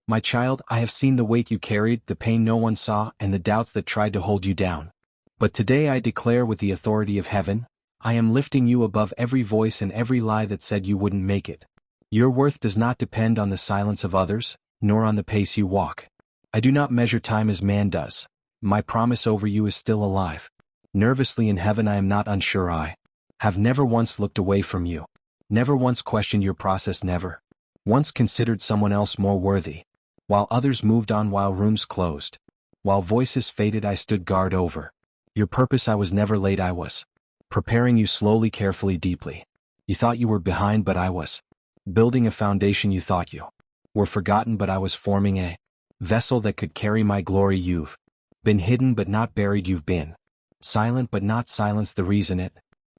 My child, I have seen the weight you carried, the pain no one saw, and the doubts that tried to hold you down. But today I declare with the authority of heaven, I am lifting you above every voice and every lie that said you wouldn't make it. Your worth does not depend on the silence of others, nor on the pace you walk. I do not measure time as man does. My promise over you is still alive. Nervously in heaven I am not unsure. I have never once looked away from you. Never once questioned your process, never once considered someone else more worthy. While others moved on, while rooms closed, while voices faded, I stood guard over your purpose. I was never late. I was preparing you slowly, carefully, deeply. You thought you were behind, but I was building a foundation. You thought you were forgotten, but I was forming a vessel that could carry my glory. You've been hidden but not buried. You've been silent but not silenced. The reason it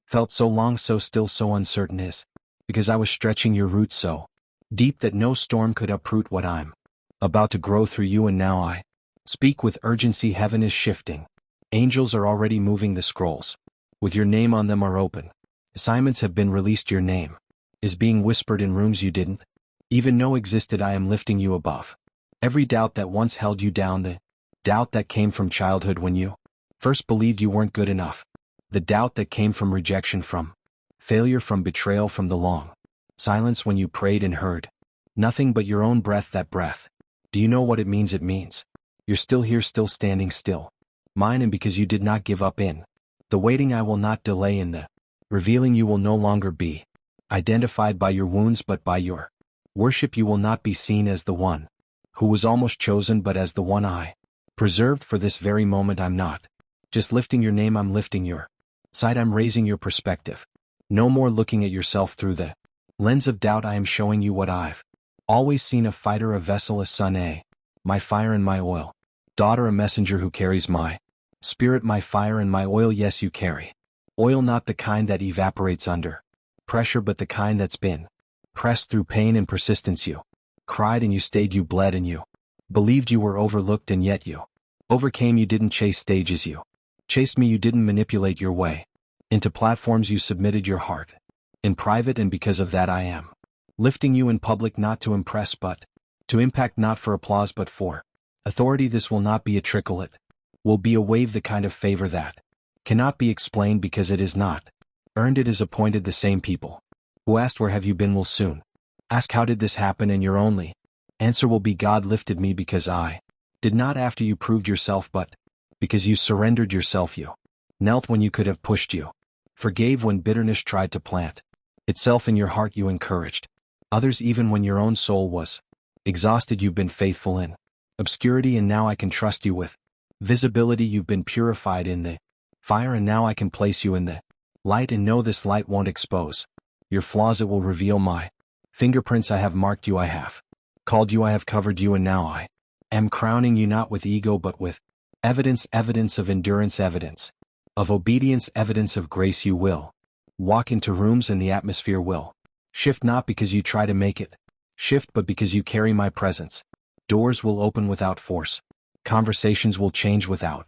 felt so long, so still, so uncertain is because I was stretching your roots so deep that no storm could uproot what I'm about to grow through you. And now I speak with urgency. Heaven is shifting. Angels are already moving. The scrolls with your name on them are open. Assignments have been released. Your name is being whispered in rooms you didn't even know existed. I am lifting you above every doubt that once held you down, the doubt that came from childhood when you first believed you weren't good enough, the doubt that came from rejection, from failure, from betrayal, from the long silence when you prayed and heard nothing but your own breath. That breath, do you know what it means? It means you're still here, still standing still. Mine, and because you did not give up in the waiting, I will not delay in the revealing. You will no longer be identified by your wounds but by your worship. You will not be seen as the one who was almost chosen, but as the one I preserved for this very moment. I'm not just lifting your name, I'm lifting your sight. I'm raising your perspective. No more looking at yourself through the lens of doubt. I am showing you what I've always seen: a fighter, a vessel, a son, my fire and my oil. Daughter, a messenger who carries my spirit, my fire and my oil. Yes, you carry oil, not the kind that evaporates under pressure, but the kind that's been pressed through pain and persistence. You cried and you stayed, you bled and you believed you were overlooked, and yet you overcame. You didn't chase stages, you chased me. You didn't manipulate your way into platforms, you submitted your heart in private, and because of that I am lifting you in public, not to impress but to impact, not for applause but for authority. This will not be a trickle, it will be a wave, the kind of favor that cannot be explained because it is not earned, it is appointed. The same people who asked where have you been will soon ask how did this happen, and your only answer will be God lifted me because I did not after you proved yourself, but because you surrendered yourself. You knelt when you could have pushed, you forgave when bitterness tried to plant itself in your heart, you encouraged others even when your own soul was exhausted. You've been faithful in obscurity, and now I can trust you with visibility. You've been purified in the fire, and now I can place you in the light, and know this light won't expose your flaws, it will reveal my fingerprints. I have marked you, I have called you, I have covered you, and now I am crowning you, not with ego but with evidence, evidence of endurance, evidence of obedience, evidence of grace. You will walk into rooms and the atmosphere will shift, not because you try to make it shift, but because you carry my presence. Doors will open without force. Conversations will change without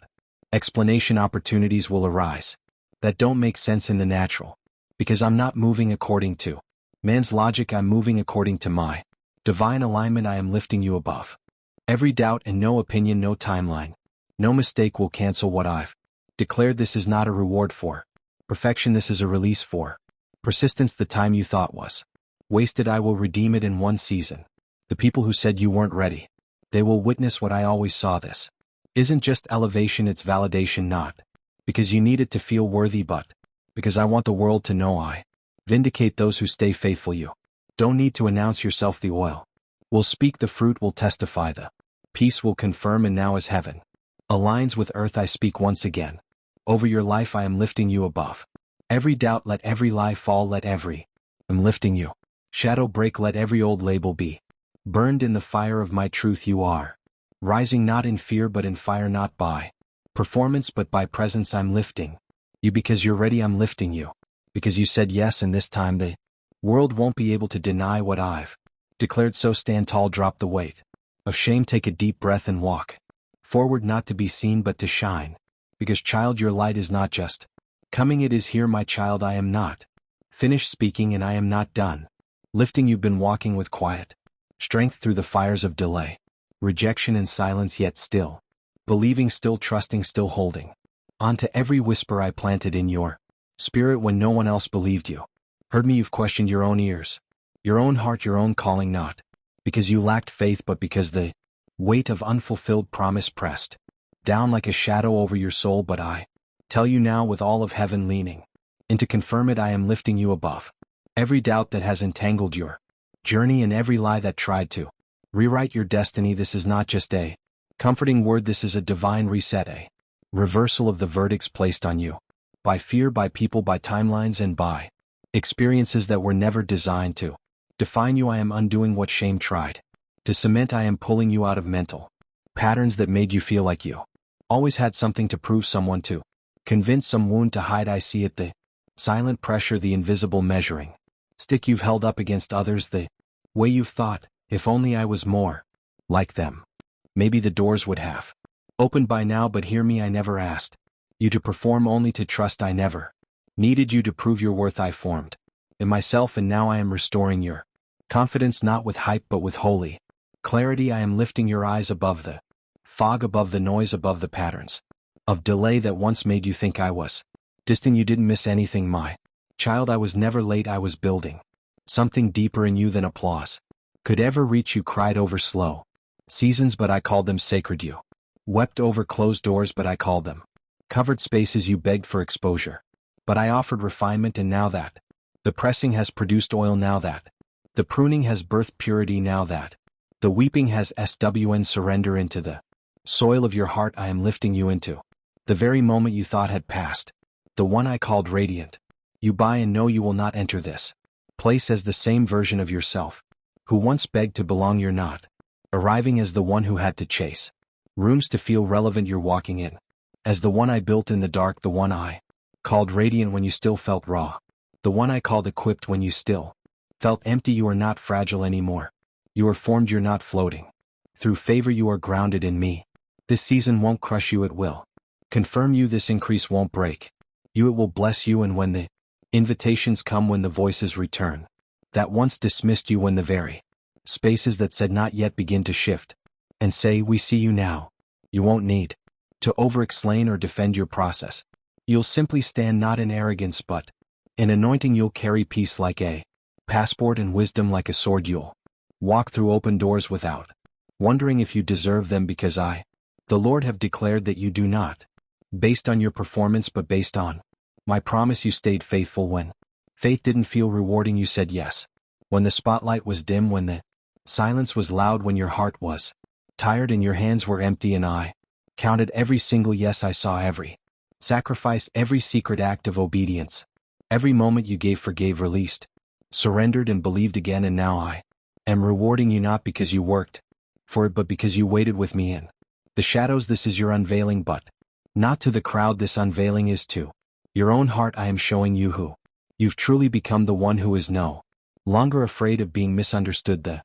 explanation. Opportunities will arise that don't make sense in the natural, because I'm not moving according to man's logic. I'm moving according to my divine alignment. I am lifting you above every doubt, and no opinion, no timeline, no mistake will cancel what I've declared. This is not a reward for perfection, this is a release for persistence. The time you thought was wasted, I will redeem it in one season. The people who said you weren't ready, they will witness what I always saw. This isn't just elevation, it's validation, not because you need it to feel worthy, but because I want the world to know I vindicate those who stay faithful. You don't need to announce yourself. The oil will speak, the fruit will testify, the peace will confirm. And now as heaven aligns with earth, I speak once again over your life. I am lifting you above every doubt. Let every lie fall, let every I'm lifting you shadow break. Let every old label be burned in the fire of my truth. You are rising, not in fear but in fire, not by performance but by presence. I'm lifting you because you're ready. I'm lifting you because you said yes, and this time the world won't be able to deny what I've declared. So stand tall, drop the weight of shame, take a deep breath and walk forward, not to be seen but to shine. Because child, your light is not just coming, it is here. My child, I am not finished speaking, and I am not done lifting. You've been walking with quiet strength through the fires of delay. rejection and silence yet still. Believing still trusting still holding. On to every whisper I planted in your spirit when no one else believed you. Heard me you've questioned your own ears. Your own heart your own calling not. Because you lacked faith but because the weight of unfulfilled promise pressed down like a shadow over your soul but I tell you now with all of heaven leaning in to confirm it I am lifting you above every doubt that has entangled your journey and every lie that tried to rewrite your destiny. This is not just a comforting word, this is a divine reset, a reversal of the verdicts placed on you by fear, by people, by timelines, and by experiences that were never designed to define you. I am undoing what shame tried to cement. I am pulling you out of mental patterns that made you feel like you always had something to prove, someone to convince, some wound to hide. I see it, the silent pressure, the invisible measuring stick you've held up against others, the way you've thought, if only I was more like them, maybe the doors would have opened by now. But hear me, I never asked you to perform, only to trust. I never needed you to prove your worth. I formed in myself and now I am restoring your confidence, not with hype but with holy clarity. I am lifting your eyes above the fog, above the noise, above the patterns of delay that once made you think I was distant. You didn't miss anything, my child. I was never late. I was building something deeper in you than applause could ever reach. You cried over slow seasons but I called them sacred. You wept over closed doors but I called them covered spaces. You begged for exposure but I offered refinement. And now that the pressing has produced oil, now that the pruning has birthed purity, now that the weeping has SWN surrender into the soil of your heart, I am lifting you into the very moment you thought had passed, the one I called radiant. You buy and know you will not enter this place as the same version of yourself who once begged to belong. You're not arriving as the one who had to chase rooms to feel relevant. You're walking in as the one I built in the dark, the one I called radiant when you still felt raw, the one I called equipped when you still felt empty. You are not fragile anymore. You are formed, you're not floating. Through favor you are grounded in me. This season won't crush you, it will confirm you. This increase won't break you, it will bless you. And when the invitations come, when the voices return that once dismissed you, when the very spaces that said not yet begin to shift and say we see you now, you won't need to over-explain or defend your process. You'll simply stand, not in arrogance but in anointing. You'll carry peace like a passport and wisdom like a sword. You'll walk through open doors without wondering if you deserve them, because I, the Lord, have declared that you do not based on your performance but based on my promise. You stayed faithful when faith didn't feel rewarding. You said yes when the spotlight was dim, when the silence was loud, when your heart was tired and your hands were empty. And I counted every single yes. I saw every sacrifice, every secret act of obedience, every moment you gave, forgave, released, surrendered, and believed again. And now I am rewarding you, not because you worked for it but because you waited with me in the shadows. This is your unveiling, but not to the crowd. This unveiling is to your own heart. I am showing you who you've truly become, the one who is no longer afraid of being misunderstood, the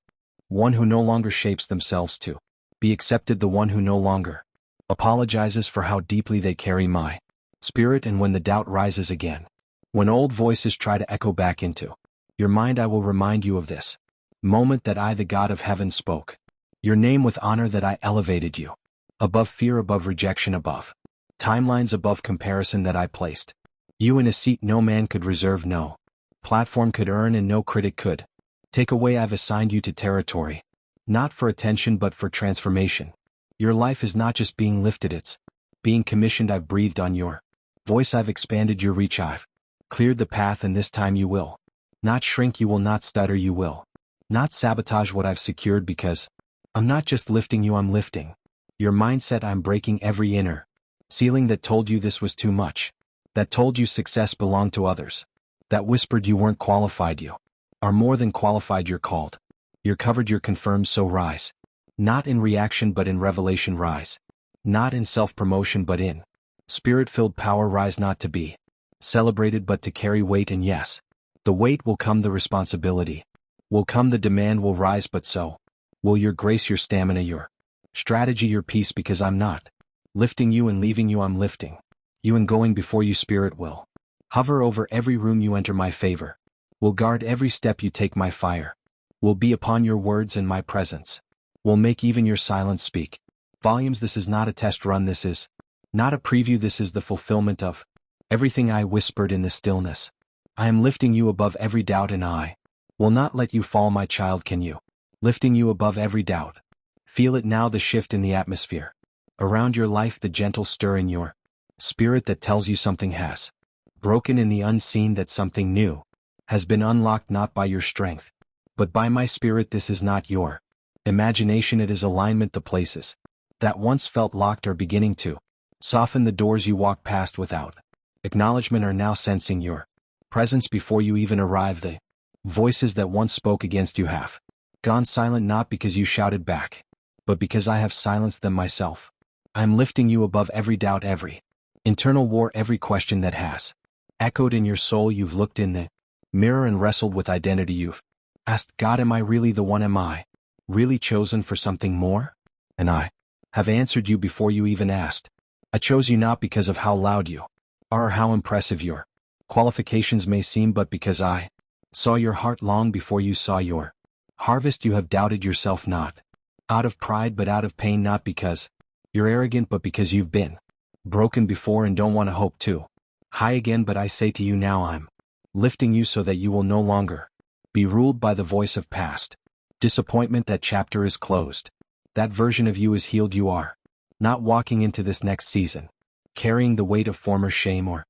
one who no longer shapes themselves to be accepted, the one who no longer apologizes for how deeply they carry my spirit. And when the doubt rises again, when old voices try to echo back into your mind, I will remind you of this moment that I, the God of heaven, spoke your name with honor, that I elevated you above fear, above rejection, above timelines, above comparison, that I placed you in a seat no man could reserve, no platform could earn, and no critic could take away. I've assigned you to territory, not for attention but for transformation. Your life is not just being lifted, it's being commissioned. I've breathed on your voice, I've expanded your reach, I've cleared the path, and this time you will not shrink, you will not stutter, you will not sabotage what I've secured, because I'm not just lifting you, I'm lifting your mindset. I'm breaking every inner ceiling that told you this was too much, that told you success belonged to others, that whispered you weren't qualified. You are more than qualified. You're called, you're covered, you're confirmed. So rise, not in reaction but in revelation. Rise, not in self-promotion but in spirit-filled power. Rise not to be celebrated but to carry weight. And yes, the weight will come, the responsibility will come, the demand will rise, but so will your grace, your stamina, your strategy, your peace. Because I'm not lifting you and leaving you, I'm lifting you and going before you. Spirit will hover over every room you enter. My favor will guard every step you take. My fire will be upon your words, and my presence will make even your silence speak volumes. This is not a test run, this is not a preview, this is the fulfillment of everything I whispered in the stillness. I am lifting you above every doubt, and I will not let you fall, my child. Can you? Lifting you above every doubt. Feel it now, the shift in the atmosphere around your life, the gentle stir in your spirit that tells you something has broken in the unseen, that something new has been unlocked, not by your strength, but by my spirit. This is not your imagination, it is alignment. The places that once felt locked are beginning to soften. The doors you walk past without acknowledgement are now sensing your presence before you even arrive. The voices that once spoke against you have gone silent, not because you shouted back, but because I have silenced them myself. I am lifting you above every doubt, every internal war, every question that has echoed in your soul. You've looked in the mirror and wrestled with identity. You've asked God, am I really the one? Am I really chosen for something more? And I have answered you before you even asked. I chose you not because of how loud you are or how impressive your qualifications may seem, but because I saw your heart long before you saw your harvest. You have doubted yourself, not out of pride but out of pain, not because you're arrogant but because you've been broken before and don't want to hope too high again. But I say to you now, I'm lifting you so that you will no longer be ruled by the voice of past disappointment. That chapter is closed. That version of you is healed. You are not walking into this next season carrying the weight of former shame or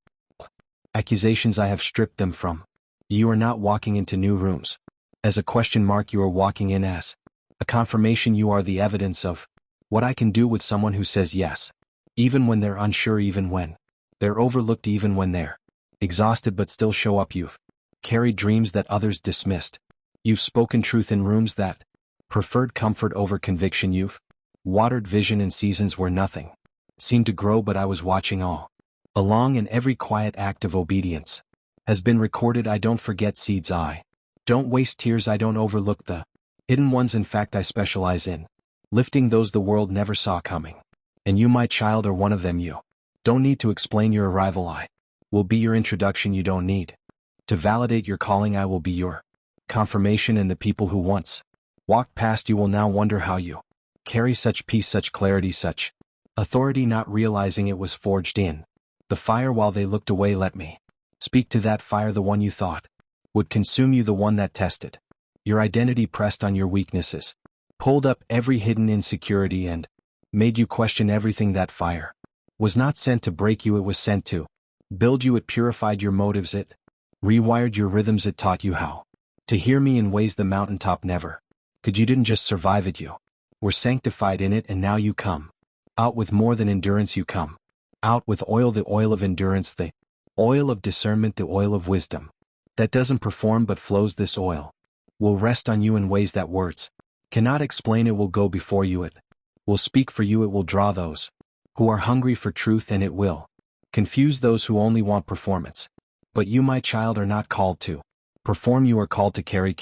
accusations. I have stripped them from you. Are not walking into new rooms as a question mark. You are walking in as a confirmation. You are the evidence of what I can do with someone who says yes, even when they're unsure, even when they're overlooked, even when they're exhausted but still show up. You've carried dreams that others dismissed. You've spoken truth in rooms that preferred comfort over conviction. You've watered vision in seasons where nothing seemed to grow, but I was watching all along, and every quiet act of obedience has been recorded. I don't forget seeds. I don't waste tears. I don't overlook the hidden ones. In fact, I specialize in lifting those the world never saw coming. And you, my child, are one of them. You don't need to explain your arrival. I will be your introduction. You don't need to validate your calling. I will be your confirmation, and the people who once walked past you will now wonder how you carry such peace, such clarity, such authority, not realizing it was forged in the fire while they looked away. Let me speak to that fire, the one you thought would consume you, the one that tested your identity, pressed on your weaknesses, pulled up every hidden insecurity, and made you question everything. That fire was not sent to break you, it was sent to build you. It purified your motives, it rewired your rhythms, it taught you how to hear me in ways the mountaintop never could. You didn't just survive it, you were sanctified in it, and now you come out with more than endurance. You come out with oil, the oil of endurance, the oil of discernment, the oil of wisdom that doesn't perform but flows. This oil will rest on you in ways that words cannot explain. It will go before you, it will speak for you, it will draw those who are hungry for truth, and it will confuse those who only want performance. But you, my child, are not called to perform. You are called to carry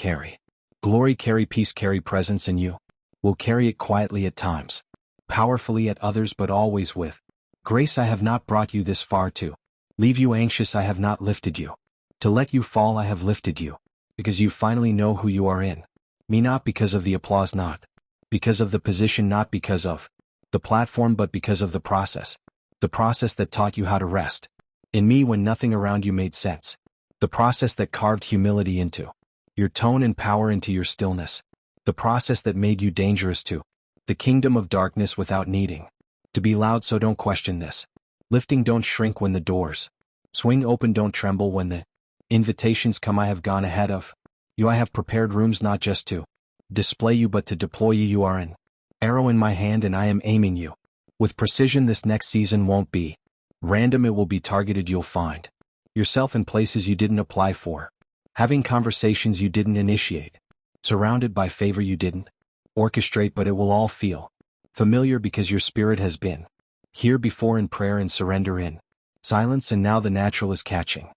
glory, carry peace, carry presence, and you will carry it quietly at times, powerfully at others, but always with grace. I have not brought you this far to leave you anxious. I have not lifted you to let you fall. I have lifted you because you finally know who you are in me, not because of the applause, not because of the position, not because of the platform, but because of the process that taught you how to rest in me when nothing around you made sense, the process that carved humility into your tone and power into your stillness, the process that made you dangerous to the kingdom of darkness without needing to be loud. So don't question this lifting. Don't shrink when the doors swing open. Don't tremble when the invitations come. I have gone ahead of you. I have prepared rooms not just to display you but to deploy you. You are an arrow in my hand, and I am aiming you with precision. This next season won't be random, it will be targeted. You'll find yourself in places you didn't apply for, having conversations you didn't initiate, surrounded by favor you didn't orchestrate, but it will all feel familiar because your spirit has been here before, in prayer and surrender, in silence, and now the natural is catching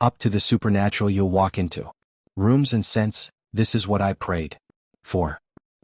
up to the supernatural. You'll walk into rooms and sense, this is what I prayed for,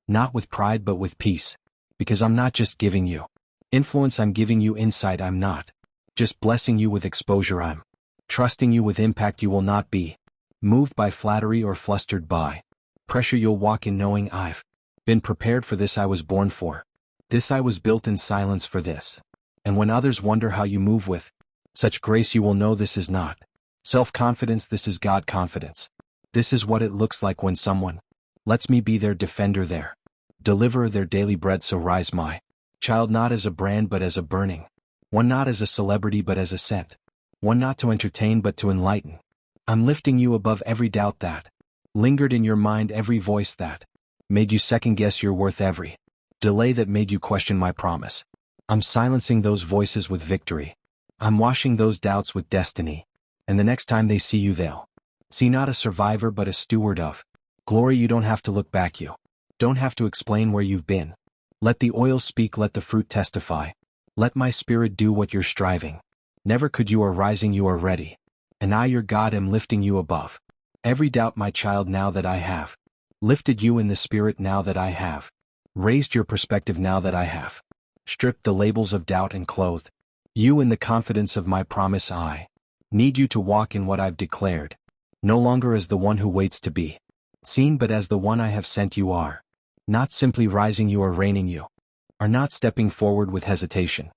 not with pride but with peace, because I'm not just giving you influence, I'm giving you insight. I'm not just blessing you with exposure, I'm trusting you with impact. You will not be moved by flattery or flustered by pressure. You'll walk in knowing I've Been prepared for this I was born for. This I was built in silence for this. And when others wonder how you move with such grace, you will know this is not self-confidence, this is God confidence. This is what it looks like when someone lets me be their defender, their deliverer, their daily bread. So rise, my child, not as a brand but as a burning one, not as a celebrity but as a scent, one not to entertain but to enlighten. I'm lifting you above every doubt that lingered in your mind, every voice that made you second-guess your worth, every delay that made you question my promise. I'm silencing those voices with victory. I'm washing those doubts with destiny. And the next time they see you, they'll see not a survivor but a steward of glory. You don't have to look back, you don't have to explain where you've been. Let the oil speak, let the fruit testify. Let my spirit do what you're striving. Never could. You are rising, you are ready. And I, your God, am lifting you above every doubt, my child, now that I have lifted you in the spirit, now that I have raised your perspective, now that I have stripped the labels of doubt and clothed you in the confidence of my promise. I need you to walk in what I've declared, no longer as the one who waits to be seen but as the one I have sent. You are not simply rising, you are reigning. You are not stepping forward with hesitation,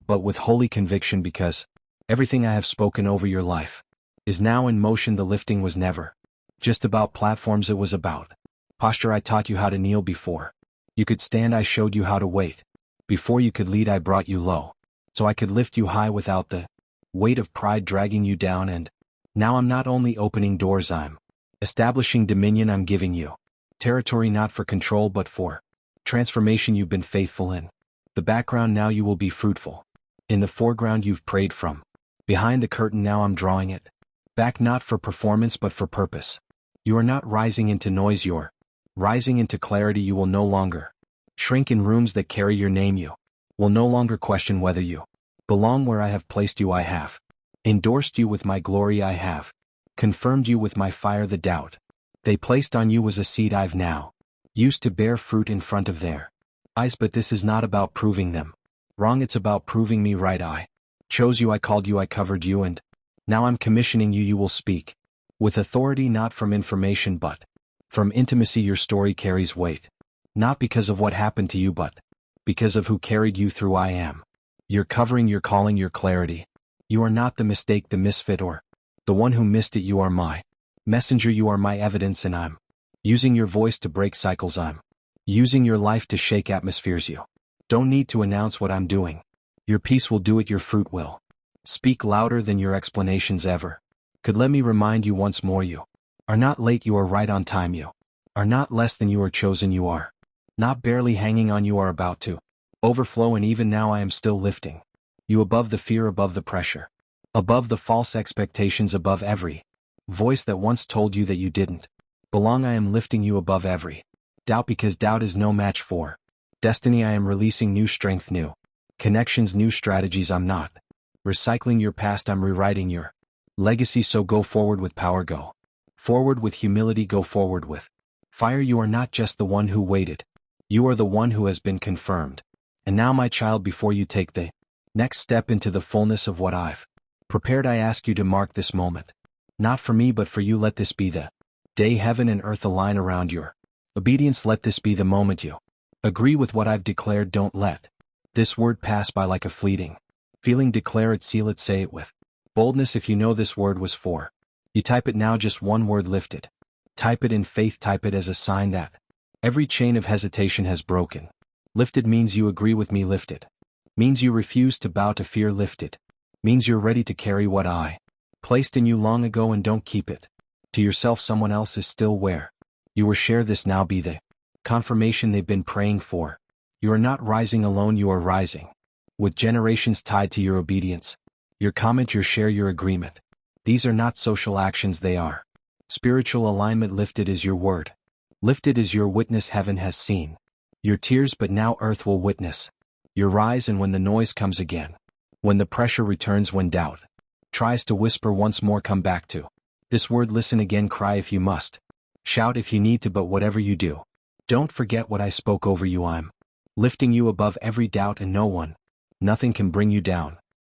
but with holy conviction, because everything I have spoken over your life is now in motion. The lifting was never just about platforms, it was about posture. I taught you how to kneel before you could stand. I showed you how to wait before you could lead. I brought you low so I could lift you high without the weight of pride dragging you down. And now I'm not only opening doors, I'm establishing dominion. I'm giving you territory, not for control but for transformation. You've been faithful in the background, now you will be fruitful. In the foreground you've prayed from behind the curtain, now I'm drawing it back, not for performance but for purpose. You are not rising into noise, you're rising into clarity. You will no longer shrink in rooms that carry your name. You will no longer question whether you belong where I have placed you. I have endorsed you with my glory. I have confirmed you with my fire. The doubt they placed on you was a seed I've now used to bear fruit in front of their eyes. But this is not about proving them wrong, it's about proving me right. I chose you, I called you, I covered you, and now I'm commissioning you. You will speak with authority, not from information but from intimacy. Your story carries weight, not because of what happened to you but because of who carried you through. I am your covering, your calling, your clarity. You are not the mistake, the misfit, or the one who missed it. You are my messenger, you are my evidence, and I'm using your voice to break cycles. I'm using your life to shake atmospheres. You don't need to announce what I'm doing. Your peace will do it, your fruit will speak louder than your explanations ever could. Let me remind you once more, you are not late, you are right on time. You are not less than, you are chosen. You are not barely hanging on, you are about to overflow. And even now I am still lifting you above the fear, above the pressure, above the false expectations, above every voice that once told you that you didn't belong. I am lifting you above every doubt, because doubt is no match for destiny. I am releasing new strength, new connections, new strategies. I'm not recycling your past, I'm rewriting your legacy. So go forward with power, go forward with humility, go forward with fire. You are not just the one who waited, you are the one who has been confirmed. And now, my child, before you take the next step into the fullness of what I've prepared, I ask you to mark this moment, not for me but for you. Let this be the day heaven and earth align around your obedience. Let this be the moment you agree with what I've declared. Don't let this word pass by like a fleeting feeling. Declare it, seal it, say it with boldness. If you know this word was for you, type it now, just one word: lifted. Type it in faith, type it as a sign that every chain of hesitation has broken. Lifted means you agree with me. Lifted means you refuse to bow to fear. Lifted means you're ready to carry what I placed in you long ago, and don't keep it to yourself. Someone else is still where you were. Share this now, be the confirmation they've been praying for. You are not rising alone, you are rising with generations tied to your obedience. Your comment, your share, your agreement. These are not social actions, they are spiritual alignment. Lifted is your word. Lifted is your witness. Heaven has seen your tears, but now earth will witness your rise. And when the noise comes again, when the pressure returns, when doubt tries to whisper once more, come back to this word. Listen again, cry if you must, shout if you need to, but whatever you do, don't forget what I spoke over you. I'm lifting you above every doubt, and no one, nothing can bring you down.